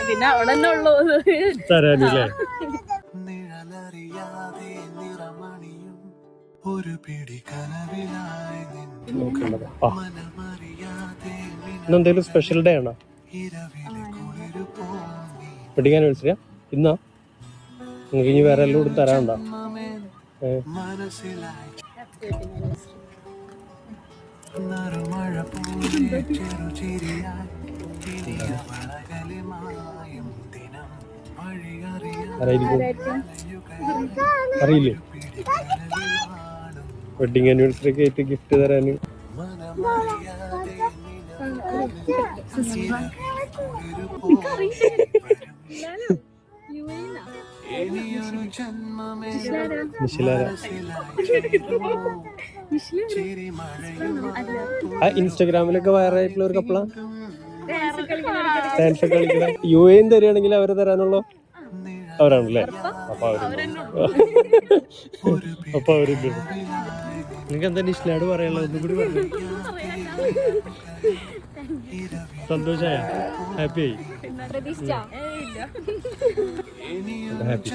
പിന്നെ അവിടെ തന്നെ ഉള്ളൂ തരാനില്ലേ? ഇന്നെന്തേലും സ്പെഷ്യൽ ഡേ ആണോ? വെഡിങ് ആനിവേഴ്സറിയാ ഇന്നാ? നിങ്ങൾക്ക് ഇനി വേറെ എല്ലാം കൂടി തരാനുണ്ടോ? അറിയില്ലേ? വെഡിങ് ആനിവേഴ്സറി ഒക്കെ ആയിട്ട് ഗിഫ്റ്റ് തരാന് ഇൻസ്റ്റാഗ്രാമിലൊക്കെ വൈറലായിട്ടുള്ള ഒരു കപ്പിളാ ഡാൻസ് ഒക്കെ കളിക്കണ. UAE തരികയാണെങ്കിൽ അവരെ തരാനുള്ളൂ അവരാണല്ലേ? അപ്പൊ അവരുണ്ട്. നിങ്ങൾക്ക് എന്താ നിഷ്ലാട് പറയാനുള്ളത്? ഒന്നും കൂടി പറഞ്ഞു. സന്തോഷായ? ഹാപ്പി ആയി? ഹാപ്പി.